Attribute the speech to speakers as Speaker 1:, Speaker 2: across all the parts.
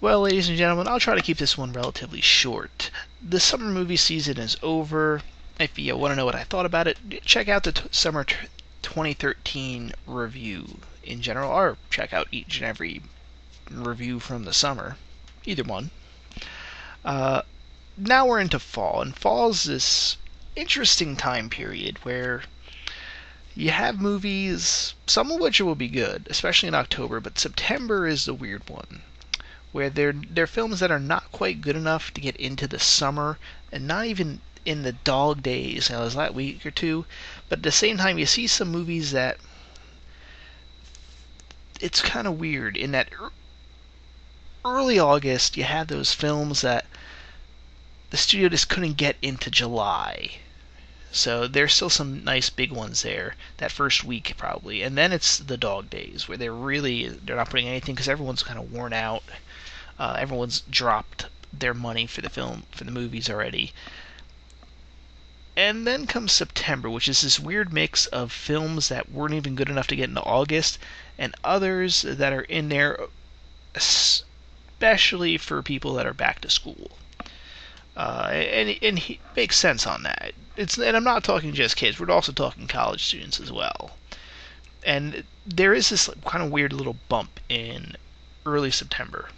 Speaker 1: Well, ladies and gentlemen, I'll try to keep this one relatively short. The summer movie season is over. If you want to know what I thought about it, check out the summer 2013 review in general, or check out each and every review from the summer. Either one. Now we're into fall, and fall's this interesting time period where you have movies, some of which will be good, especially in October, but September is the weird one, where they're films that are not quite good enough to get into the summer, and not even in the dog days, as that week or two, but at the same time you see some movies that it's kind of weird in that early August you had those films that the studio just couldn't get into July. So there's still some nice big ones there that first week probably, and then it's the dog days where they're not putting anything because everyone's kind of worn out. Everyone's dropped their money for the movies already. And then comes September, which is this weird mix of films that weren't even good enough to get into August, and others that are in there, especially for people that are back to school. And he makes sense on that. And I'm not talking just kids. We're also talking college students as well. And there is this kind of weird little bump in early September.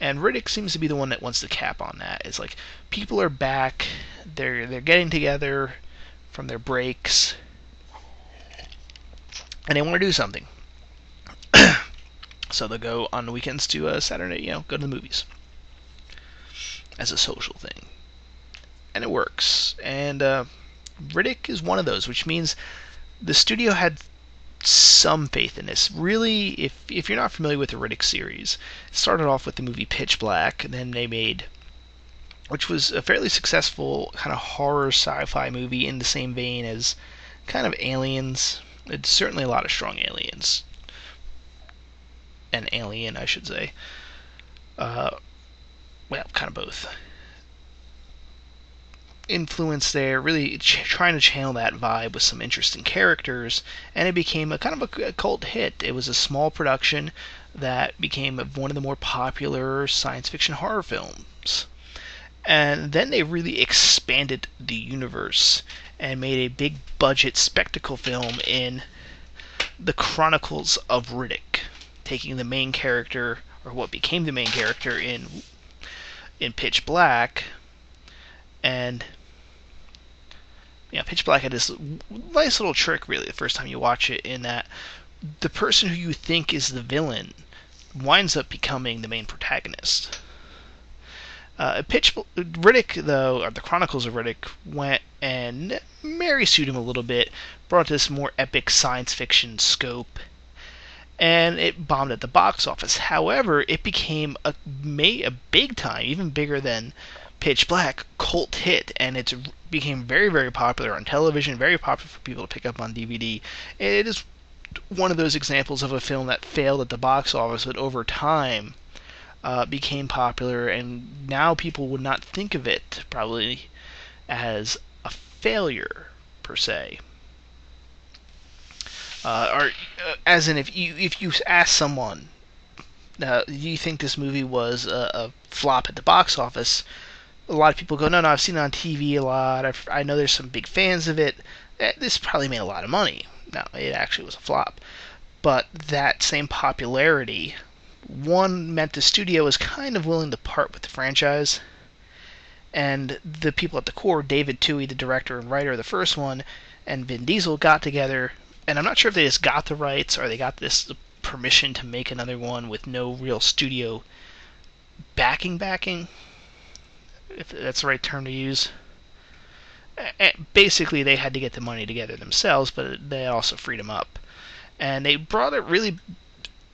Speaker 1: And Riddick seems to be the one that wants the cap on that. It's like people are back, they're getting together from their breaks, and they want to do something. So they'll go on the weekends to Saturday, go to the movies as a social thing, and it works. And Riddick is one of those, which means the studio had some faith in this. Really, if you're not familiar with the Riddick series, it started off with the movie Pitch Black, and then they made, which was a fairly successful kind of horror sci-fi movie in the same vein as kind of Aliens. It's certainly a lot of strong aliens. An alien, I should say. Well, kind of both. Influence there, really trying to channel that vibe with some interesting characters, and it became a kind of a cult hit. It was a small production that became one of the more popular science fiction horror films. And then they really expanded the universe and made a big budget spectacle film in The Chronicles of Riddick, taking the main character, or what became the main character in Pitch Black, and Pitch Black had this nice little trick, really, the first time you watch it, in that the person who you think is the villain winds up becoming the main protagonist. Riddick, though, or the Chronicles of Riddick, went and Mary sued him a little bit, brought this more epic science fiction scope, and it bombed at the box office. However, it became a big time, even bigger than Pitch Black, cult hit, and it became very, very popular on television, very popular for people to pick up on DVD. It is one of those examples of a film that failed at the box office, but over time became popular, and now people would not think of it probably as a failure per se. As in, if you ask someone, do you think this movie was a flop at the box office? A lot of people go, no, I've seen it on TV a lot. I know there's some big fans of it. This probably made a lot of money. No, it actually was a flop. But that same popularity, one, meant the studio was kind of willing to part with the franchise. And the people at the core, David Twohy, the director and writer of the first one, and Vin Diesel got together. And I'm not sure if they just got the rights or they got this permission to make another one with no real studio backing, if that's the right term to use. Basically, they had to get the money together themselves, but they also freed them up. And they brought it really,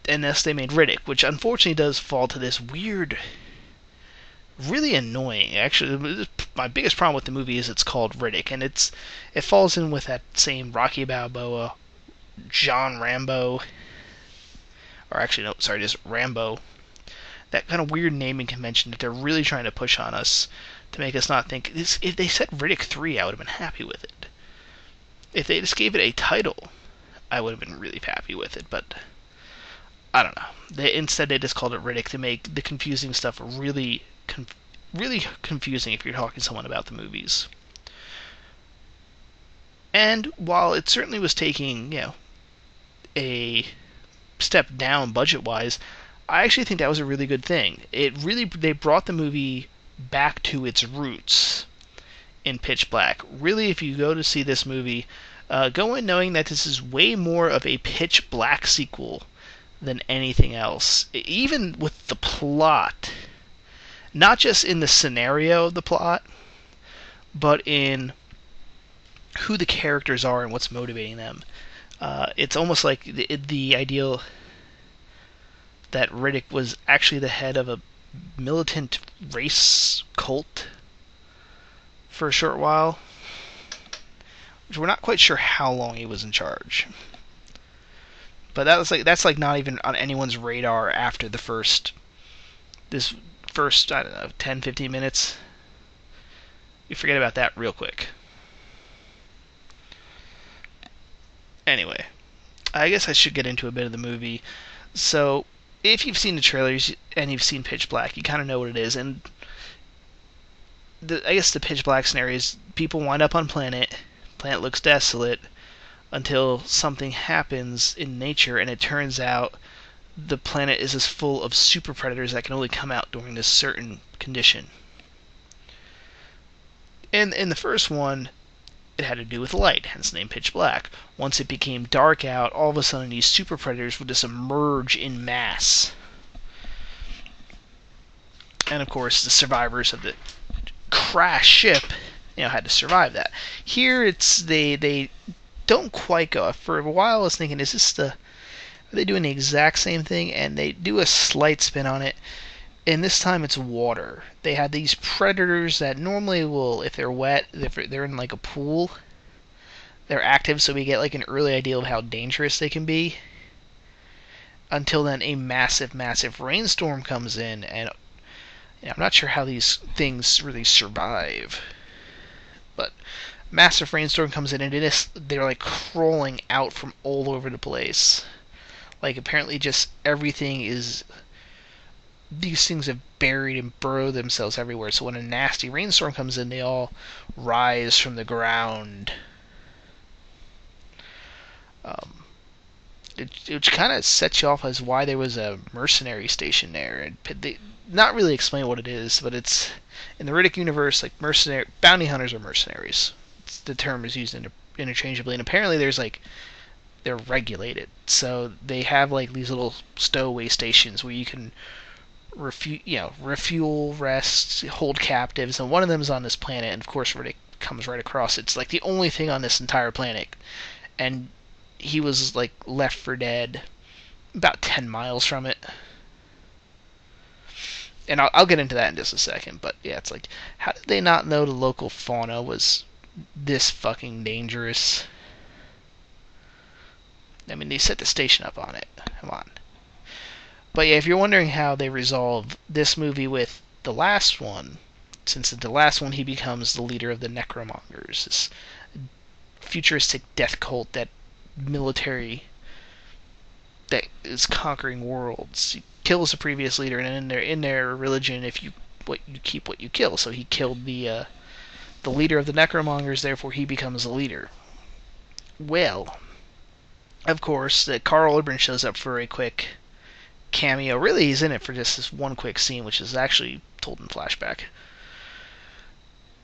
Speaker 1: and thus they made Riddick, which unfortunately does fall to this weird, really annoying. Actually, my biggest problem with the movie is it's called Riddick, and it falls in with that same Rocky Balboa, John Rambo, or actually, no, sorry, just Rambo. That kind of weird naming convention that they're really trying to push on us to make us not think. If they said Riddick 3, I would have been happy with it. If they just gave it a title, I would have been really happy with it, but I don't know. Instead, they just called it Riddick to make the confusing stuff really confusing if you're talking to someone about the movies. And while it certainly was taking, a step down budget-wise, I actually think that was a really good thing. They brought the movie back to its roots in Pitch Black. Really, if you go to see this movie, go in knowing that this is way more of a Pitch Black sequel than anything else. Even with the plot, not just in the scenario of the plot, but in who the characters are and what's motivating them. It's almost like the ideal that Riddick was actually the head of a militant race cult for a short while, which we're not quite sure how long he was in charge. But that's not even on anyone's radar after this first, I don't know, 10, 15 minutes. You forget about that real quick. Anyway, I guess I should get into a bit of the movie. So, if you've seen the trailers and you've seen Pitch Black, you kind of know what it is. And I guess the Pitch Black scenario is people wind up on planet looks desolate, until something happens in nature, and it turns out the planet is as full of super predators that can only come out during this certain condition. And in the first one, it had to do with light, hence the name Pitch Black. Once it became dark out, all of a sudden these super predators would just emerge in mass. And of course, the survivors of the crashed ship, had to survive that. Here, they don't quite go. For a while, I was thinking, are they doing the exact same thing? And they do a slight spin on it. And this time it's water. They had these predators that normally will, if they're wet, if they're in like a pool, they're active, so we get like an early idea of how dangerous they can be. Until then, a massive, massive rainstorm comes in, and I'm not sure how these things really survive. But massive rainstorm comes in, and they're like crawling out from all over the place. Like apparently just everything is... These things have buried and burrowed themselves everywhere. So when a nasty rainstorm comes in, they all rise from the ground. Which kind of sets you off as why there was a mercenary station there. And they not really explain what it is, but it's in the Riddick universe, like bounty hunters are mercenaries. The term is used interchangeably, and apparently they're regulated. So they have like these little stowaway stations where you can refuel, rest, hold captives, and one of them is on this planet, and of course Riddick comes right across. It's like the only thing on this entire planet, and he was like left for dead about 10 miles from it. And I'll get into that in just a second, but yeah, it's like, how did they not know the local fauna was this fucking dangerous? I mean, they set the station up on it. Come on. But yeah, if you're wondering how they resolve this movie with the last one, since in the last one he becomes the leader of the Necromongers, this futuristic death cult that is conquering worlds. He kills the previous leader, and in their religion, you keep what you kill. So he killed the leader of the Necromongers, therefore he becomes the leader. Well, of course, Carl Urban shows up for a quick cameo. Really, he's in it for just this one quick scene, which is actually told in flashback,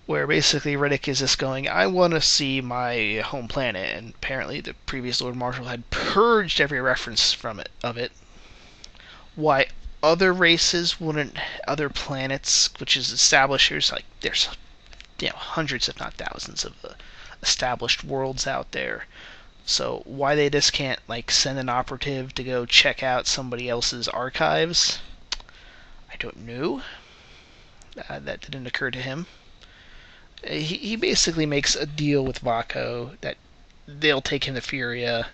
Speaker 1: where basically Riddick is just going, I want to see my home planet, and apparently the previous Lord Marshal had purged every reference of it. Why other races wouldn't, other planets, which is established, like there's hundreds if not thousands of established worlds out there. So why they just can't like send an operative to go check out somebody else's archives, I don't know. That didn't occur to him. He basically makes a deal with Vaco that they'll take him to Furia,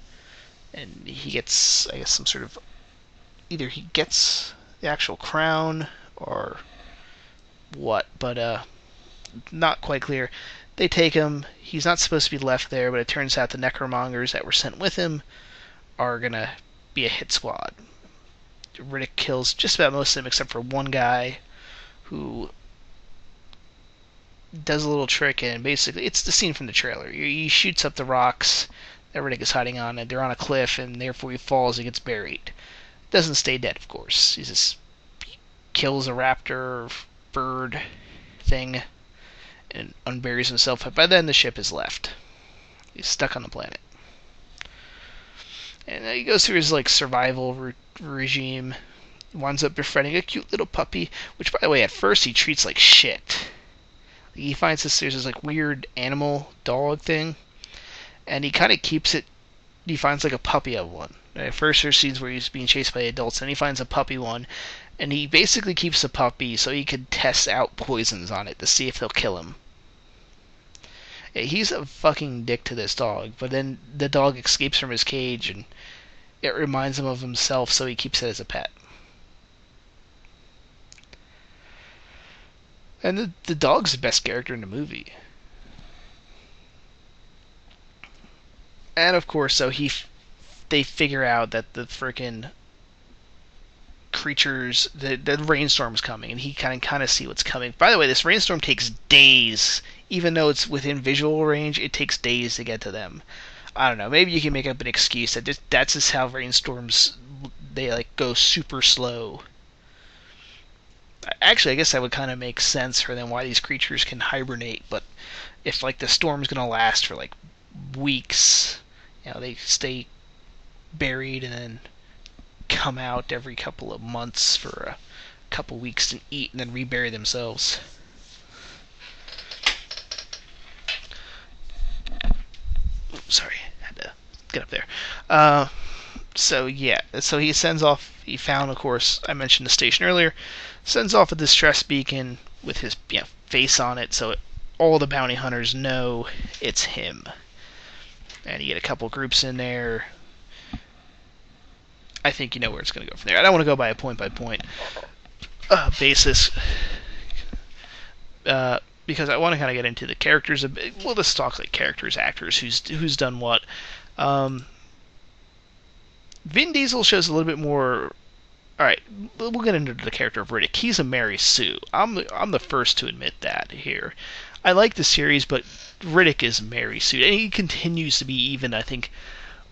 Speaker 1: and he gets, I guess, some sort of... Either he gets the actual crown, or what, but not quite clear. They take him. He's not supposed to be left there, but it turns out the Necromongers that were sent with him are going to be a hit squad. Riddick kills just about most of them except for one guy who does a little trick, and basically it's the scene from the trailer. He shoots up the rocks that Riddick is hiding on, and they're on a cliff, and therefore he falls and gets buried. Doesn't stay dead, of course. He just kills a raptor bird thing and unburies himself. But by then the ship is left. He's stuck on the planet. And he goes through his survival regime. Winds up befriending a cute little puppy, which, by the way, at first he treats like shit. He finds there's this weird animal dog thing, and he kind of keeps it. He finds a puppy of one. At first there's scenes where he's being chased by adults, and he finds a puppy one, and he basically keeps the puppy so he could test out poisons on it to see if they'll kill him. He's a fucking dick to this dog, but then the dog escapes from his cage, and it reminds him of himself, so he keeps it as a pet. And the dog's the best character in the movie. And of course, so they figure out that the frickin' creatures, the rainstorm's coming, and he kind of see what's coming. By the way, this rainstorm takes days. Even though it's within visual range, it takes days to get to them. I don't know, maybe you can make up an excuse that that's just how rainstorms, they go super slow. Actually, I guess that would kind of make sense for them why these creatures can hibernate, but if the storm's gonna last for weeks, they stay buried and then come out every couple of months for a couple weeks to eat and then rebury themselves. Sorry, had to get up there. So he sends off. He found, of course, I mentioned the station earlier. Sends off a distress beacon with his face on it, so all the bounty hunters know it's him. And you get a couple groups in there. I think you know where it's going to go from there. I don't want to go by a point-by-point basis. Because I want to kind of get into the characters a bit. Well, let's talk characters, actors, who's done what. Vin Diesel shows a little bit more. All right, we'll get into the character of Riddick. He's a Mary Sue. I'm the first to admit that here. I like the series, but Riddick is Mary Sue, and he continues to be even, I think,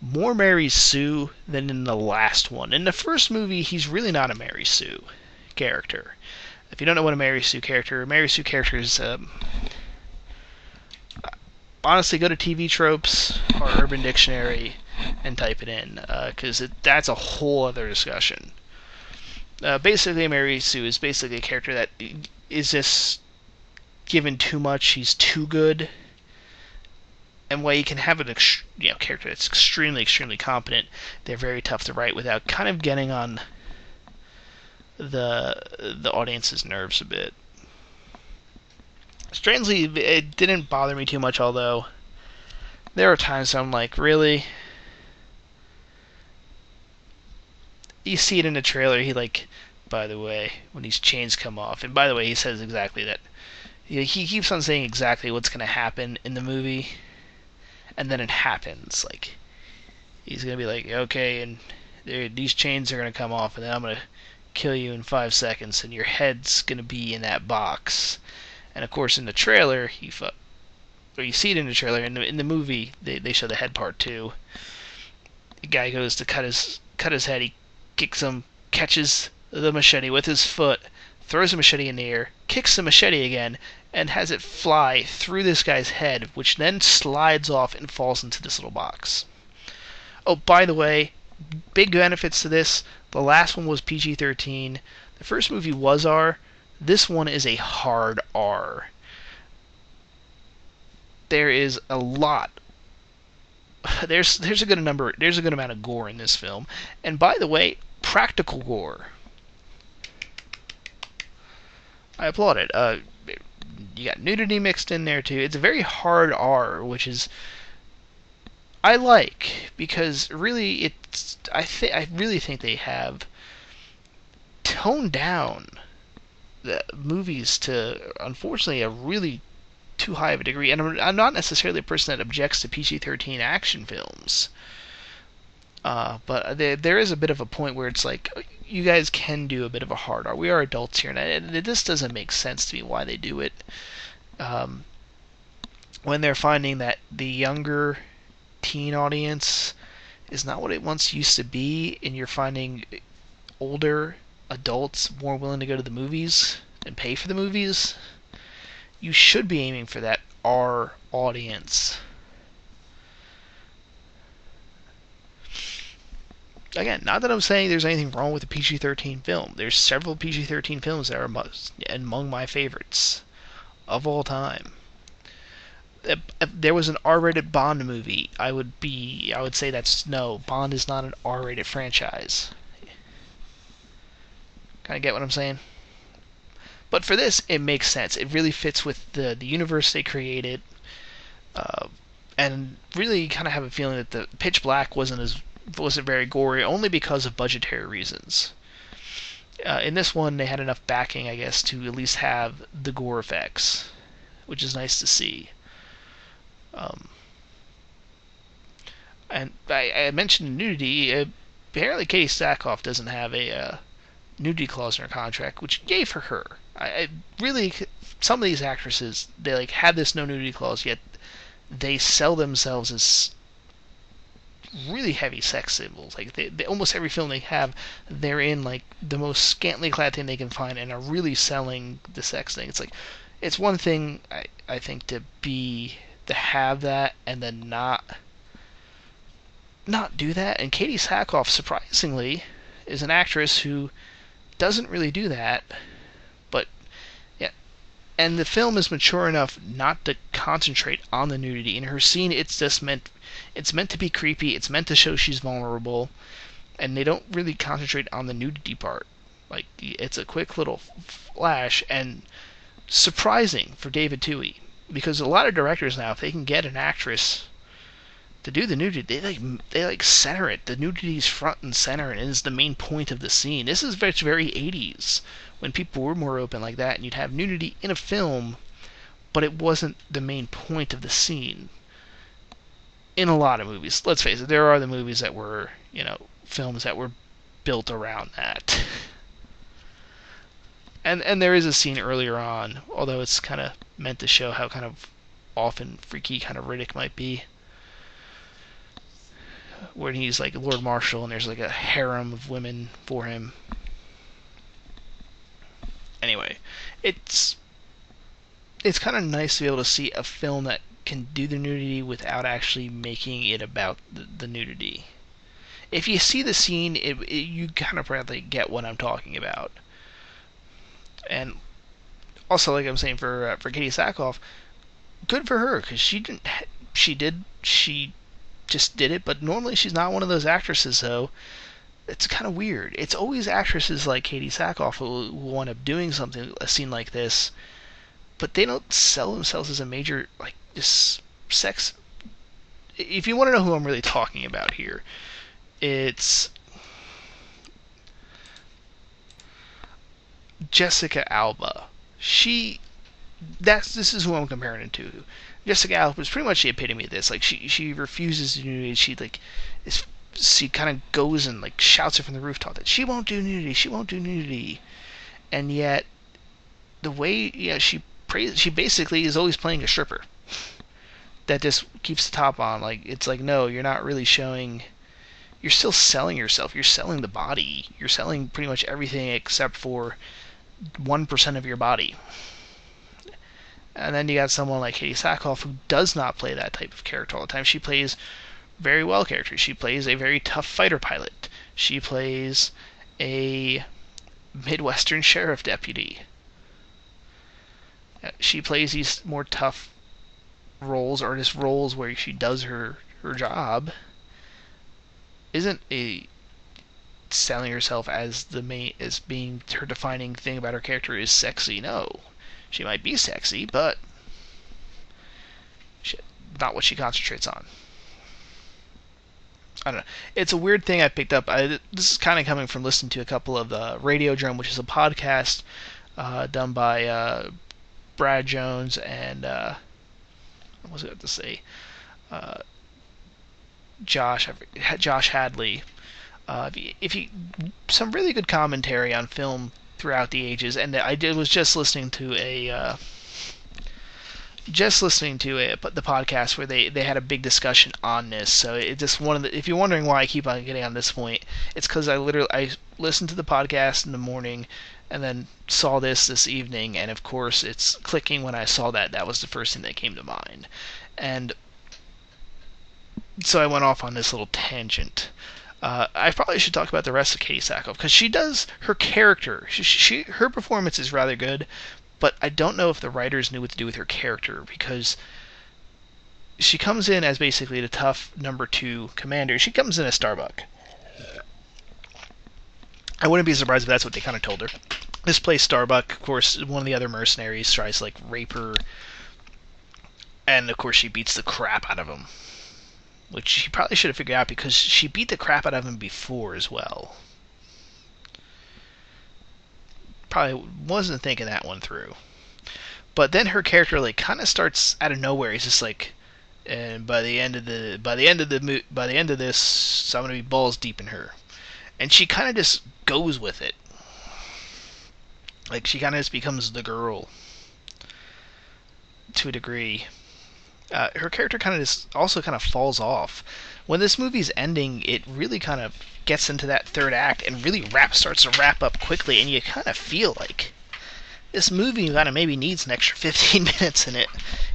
Speaker 1: more Mary Sue than in the last one. In the first movie, he's really not a Mary Sue character. If you don't know what a Mary Sue character is, honestly, go to TV Tropes or Urban Dictionary and type it in, because that's a whole other discussion. Basically, Mary Sue is basically a character that is just given too much. He's too good, and while you can have a character that's extremely, extremely competent, they're very tough to write without kind of getting on the audience's nerves a bit. Strangely, it didn't bother me too much, although there are times I'm like, really? You see it in the trailer, by the way, when these chains come off, and by the way, he says exactly that. He keeps on saying exactly what's going to happen in the movie, and then it happens. He's going to be like, okay, and these chains are going to come off, and then I'm going to kill you in 5 seconds, and your head's going to be in that box. And of course, in the trailer, you see it in the trailer. In the movie, they show the head part too. The guy goes to cut his head. He kicks him, catches the machete with his foot, throws the machete in the air, kicks the machete again, and has it fly through this guy's head, which then slides off and falls into this little box. Oh, by the way, big benefits to this. The last one was PG-13. The first movie was R. This one is a hard R. There is a lot. There's a good amount of gore in this film, and by the way, practical gore. I applaud it. You got nudity mixed in there too. It's a very hard R, which is I like, because really I really think they have toned down the movies to, unfortunately, a really too high of a degree. And I'm not necessarily a person that objects to PG-13 action films, but there is a bit of a point where it's like, you guys can do a bit of a hard R. We are adults here, and this doesn't make sense to me why they do it. Um, when they're finding that the younger teen audience is not what it once used to be, and you're finding older adults more willing to go to the movies and pay for the movies, you should be aiming for that R audience. Again, not that I'm saying there's anything wrong with a PG-13 film. There's several PG-13 films that are among my favorites of all time. If there was an R-rated Bond movie, I would say no. Bond is not an R-rated franchise. Kind of get what I'm saying? But for this, it makes sense. It really fits with the universe they created, and really kind of have a feeling that the Pitch Black wasn't very gory, only because of budgetary reasons. In this one, they had enough backing, I guess, to at least have the gore effects, which is nice to see. And I mentioned nudity. Apparently, Katie Sackhoff doesn't have a nudity clause in her contract, which yay for her. I really, some of these actresses, they like had this no nudity clause, yet they sell themselves as really heavy sex symbols. Like they almost every film they have, they're in like the most scantily clad thing they can find, and are really selling the sex thing. It's like, it's one thing I think to have that and then not do that. And Katie Sackhoff, surprisingly, is an actress who doesn't really do that. But yeah, and the film is mature enough not to concentrate on the nudity. In her scene, it's meant to be creepy. It's meant to show she's vulnerable, and they don't really concentrate on the nudity part. Like, it's a quick little flash, and surprising for David Twohy, because a lot of directors now, if they can get an actress to do the nudity, they center it. The nudity's front and center, and is the main point of the scene. This is very 80s, when people were more open like that, and you'd have nudity in a film, but it wasn't the main point of the scene. In a lot of movies, let's face it, there are the movies that were, films that were built around that. And there is a scene earlier on, although it's kind of meant to show how kind of often freaky kind of Riddick might be, where he's like Lord Marshal and there's like a harem of women for him. Anyway, it's kind of nice to be able to see a film that can do the nudity without actually making it about the nudity. If you see the scene, you kind of probably get what I'm talking about. And also, like I'm saying, for Katie Sackhoff, good for her, because she just did it. But normally she's not one of those actresses, though. It's kind of weird. It's always actresses like Katie Sackhoff who wind up doing a scene like this, but they don't sell themselves as a major, like, just sex. If you want to know who I'm really talking about here, it's Jessica Alba. This is who I'm comparing it to. Jessica Alba is pretty much the epitome of this. Like, she refuses to do nudity. She kind of goes and like shouts it from the rooftop that she won't do nudity, and yet the way she basically is always playing a stripper that just keeps the top on. Like, it's like, no, you're not really showing. You're still selling yourself. You're selling the body. You're selling pretty much everything except for 1% of your body. And then you got someone like Katie Sackhoff, who does not play that type of character all the time. She plays very well characters. She plays a very tough fighter pilot. She plays a Midwestern sheriff deputy. She plays these more tough roles, or just roles where she does her job. Isn't a selling herself as being her defining thing about her character is sexy. No, she might be sexy, but not what she concentrates on. I don't know. It's a weird thing I picked up. This is kind of coming from listening to a couple of the Radio Drum, which is a podcast done by Brad Jones and what was I going to say? Josh Hadley. If you some really good commentary on film throughout the ages, and I did was just listening to the podcast where they had a big discussion on this. So it just one of the, if you're wondering why I keep on getting on this point, it's because I listened to the podcast in the morning and then saw this evening, and of course it's clicking when I saw that was the first thing that came to mind, and so I went off on this little tangent. I probably should talk about the rest of Katie Sackhoff, because she does her character. Her performance is rather good, but I don't know if the writers knew what to do with her character, because she comes in as basically the tough number 2 commander. She comes in as Starbuck. I wouldn't be surprised if that's what they kind of told her. This plays Starbuck. Of course, one of the other mercenaries tries to rape her, and of course she beats the crap out of him, which she probably should have figured out because she beat the crap out of him before as well. Probably wasn't thinking that one through. But then her character kind of starts out of nowhere. He's just and by the end of this, I'm gonna be balls deep in her, and she kind of just goes with it. She kind of just becomes the girl to a degree. Her character kind of just also kind of falls off. When this movie's ending, it really kind of gets into that third act and really starts to wrap up quickly, and you kind of feel like this movie kind of maybe needs an extra 15 minutes in it.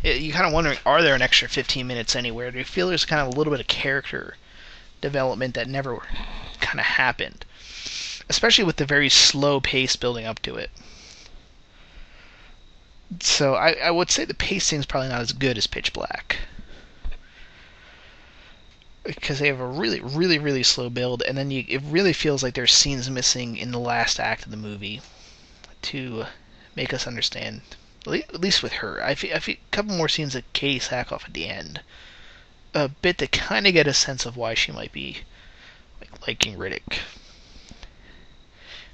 Speaker 1: You're kind of wondering, are there an extra 15 minutes anywhere? Do you feel there's kind of a little bit of character development that never kind of happened? Especially with the very slow pace building up to it. So I would say the pacing's probably not as good as Pitch Black, because they have a really, really, really slow build, and then it really feels like there's scenes missing in the last act of the movie to make us understand, at least with her. I feel a couple more scenes of Katie Sackhoff at the end, a bit to kind of get a sense of why she might be liking Riddick.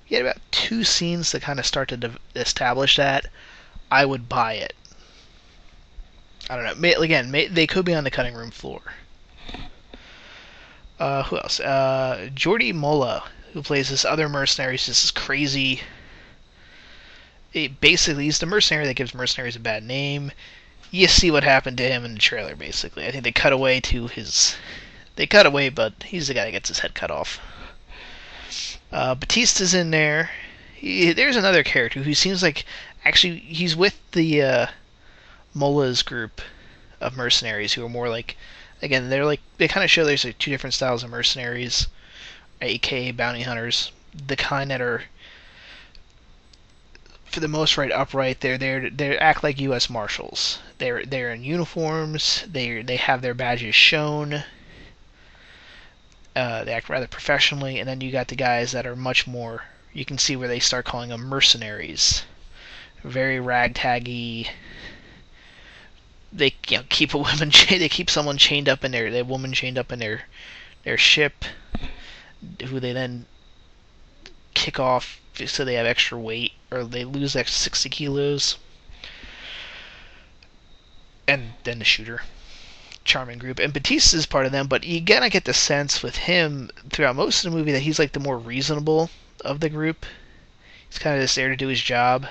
Speaker 1: You get about 2 scenes to kind of start to establish that. I would buy it. I don't know. Again, they could be on the cutting room floor. Who else? Jordi Molla, who plays this other mercenary. He's this crazy. Basically, he's the mercenary that gives mercenaries a bad name. You see what happened to him in the trailer, basically. I think they cut away, but he's the guy that gets his head cut off. Batista's in there. There's another character who seems like... Actually, he's with the Molla's group of mercenaries who are more again, they kind of show there's 2 different styles of mercenaries, aka bounty hunters. The kind that are, for the most part, upright. They act like U.S. Marshals. They're in uniforms. They have their badges shown. They act rather professionally, and then you got the guys that are much more. You can see where they start calling them mercenaries. Very ragtaggy. They keep a woman. They keep someone chained up in their woman chained up in their ship, who they then kick off so they have extra weight, or they lose extra 60 kilos. And then the shooter. Charming group. And Batista's part of them, but you gotta get the sense with him throughout most of the movie that he's the more reasonable of the group. He's kind of just there to do his job.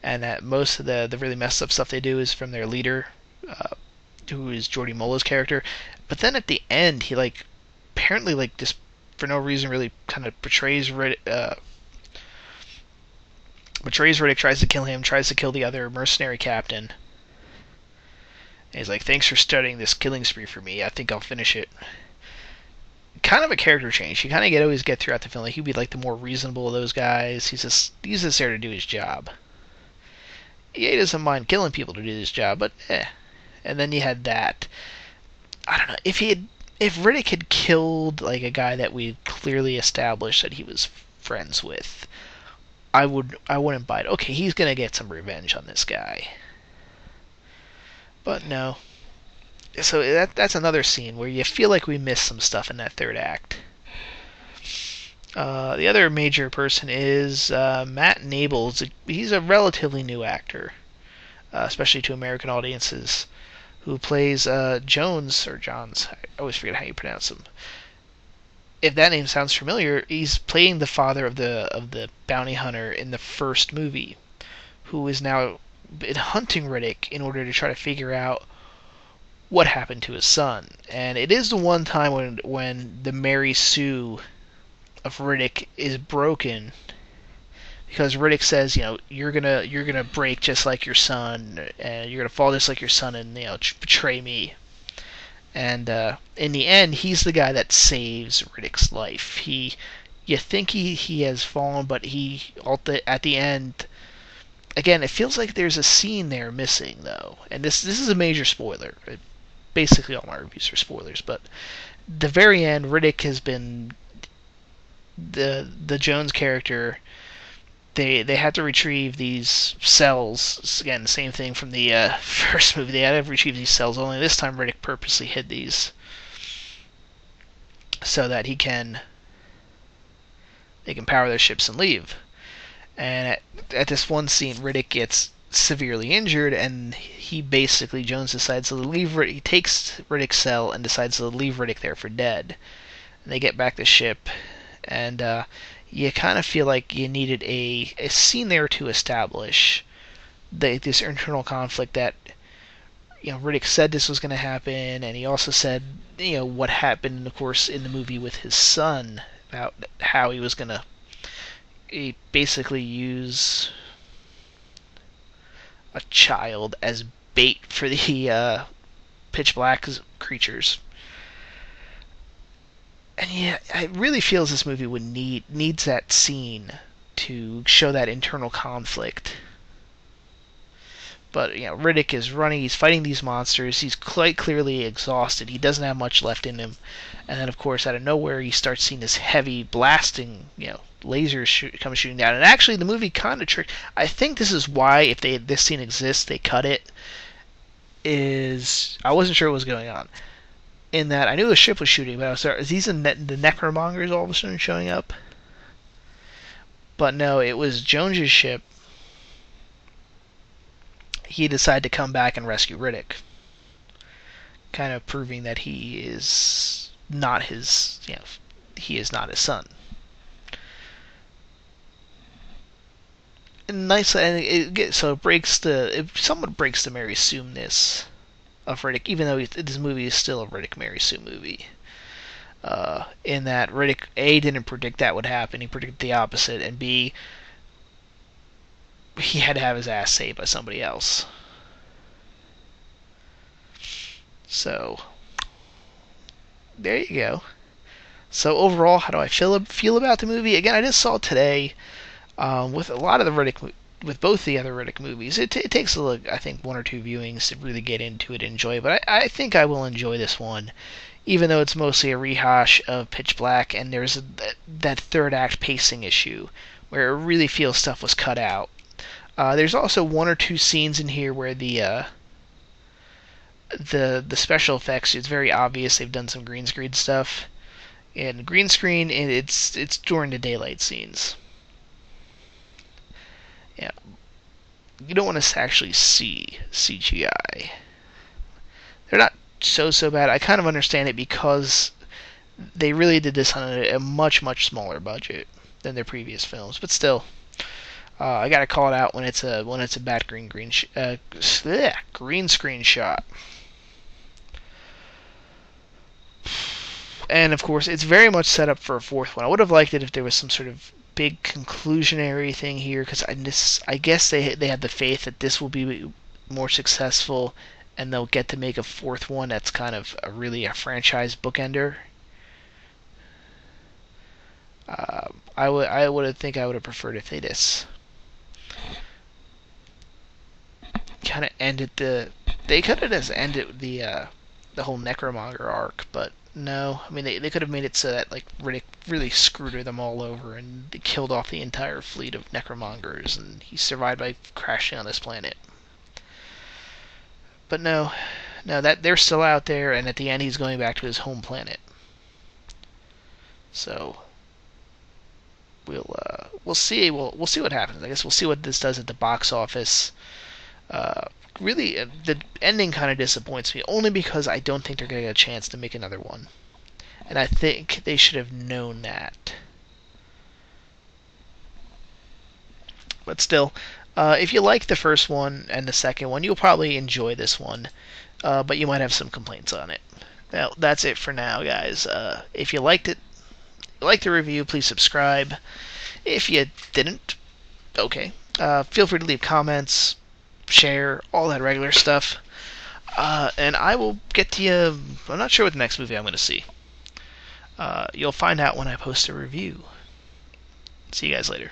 Speaker 1: And that most of the really messed up stuff they do is from their leader, who is Jordi Molla's character. But then at the end, he apparently just for no reason really kind of betrays Riddick, tries to kill him, tries to kill the other mercenary captain. And he's like, "Thanks for starting this killing spree for me. I think I'll finish it." Kind of a character change. You kind of always get throughout the film. He'd be the more reasonable of those guys. He's just there to do his job. Yeah, he doesn't mind killing people to do this job, but And then you had that. I don't know, if Riddick had killed a guy that we clearly established that he was friends with, I wouldn't buy it. Okay, he's gonna get some revenge on this guy. But no. So that's another scene where you feel like we missed some stuff in that third act. The other major person is Matt Nables. He's a relatively new actor, especially to American audiences, who plays Jones, or Johns. I always forget how you pronounce him. if that name sounds familiar, he's playing the father of the bounty hunter in the first movie, who is now been hunting Riddick in order to try to figure out what happened to his son. And it is the one time when the Mary Sue of Riddick is broken, because Riddick says, you're gonna break just like your son, and you're gonna fall just like your son, and betray me. And in the end, he's the guy that saves Riddick's life. You think he has fallen, but at the end, again, it feels like there's a scene there missing though, and this is a major spoiler. Basically, all my reviews are spoilers, but the very end, Riddick has been the Jones character. They had to retrieve these cells. Again, the same thing from the first movie. They had to retrieve these cells. Only this time, Riddick purposely hid these so that they can power their ships and leave. And at this one scene, Riddick gets severely injured, and Jones decides to leave. He takes Riddick's cell and decides to leave Riddick there for dead. And they get back to ship, and you kind of feel like you needed a scene there to establish this internal conflict that Riddick said this was going to happen, and he also said what happened, of course, in the movie with his son, about how he was going to basically use a child as bait for the pitch black creatures. And yeah, it really feels this movie needs that scene to show that internal conflict. But Riddick is running, he's fighting these monsters, he's quite clearly exhausted, he doesn't have much left in him, and then of course out of nowhere you start seeing this heavy blasting, lasers come shooting down. And actually the movie kind of tricked. I think this is why, if this scene exists, they cut it. I wasn't sure what was going on. In that I knew the ship was shooting, but I was sorry, is these the necromongers all of a sudden showing up? But no, it was Jones's ship. He decided to come back and rescue Riddick, kind of proving that he is not his son. And nice, and it somewhat breaks the Mary Sue-ness of Riddick, even though this movie is still a Riddick Mary Sue movie. In that Riddick A didn't predict that would happen, he predicted the opposite, and B, he had to have his ass saved by somebody else. So there you go. So overall, how do I feel about the movie? Again, I just saw it today. With a lot of the Riddick, with both the other Riddick movies, it takes I think 1 or 2 viewings to really get into it and enjoy it. But I think I will enjoy this one, even though it's mostly a rehash of Pitch Black, and there's that third act pacing issue where it really feels stuff was cut out. There's also 1 or 2 scenes in here where the special effects, it's very obvious they've done some green screen stuff. And green screen, it's during the daylight scenes. Yeah, you don't want to actually see CGI. They're not so bad. I kind of understand it because they really did this on a much smaller budget than their previous films. But still, I gotta call it out when it's a bad green screen shot. And of course, it's very much set up for a 4th one. I would have liked it if there was some sort of big conclusionary thing here, because I guess they have the faith that this will be more successful, and they'll get to make a 4th one that's kind of really a franchise bookender. I would have preferred if they just kind of ended they could have just ended the whole Necromonger arc, but no. I mean, they could have made it so that Riddick really screwed them all over, and they killed off the entire fleet of Necromongers, and he survived by crashing on this planet. But no, that they're still out there, and at the end he's going back to his home planet. So we'll see what happens. I guess we'll see what this does at the box office. Really, the ending kind of disappoints me, only because I don't think they're going to get a chance to make another one. and I think they should have known that. But still, if you like the first one and the second one, you'll probably enjoy this one, but you might have some complaints on it. Well, that's it for now, guys. If you liked it, like the review, please subscribe. If you didn't, okay. Feel free to leave comments, share, all that regular stuff. And I will get to you. I'm not sure what the next movie I'm going to see. You'll find out when I post a review. See you guys later.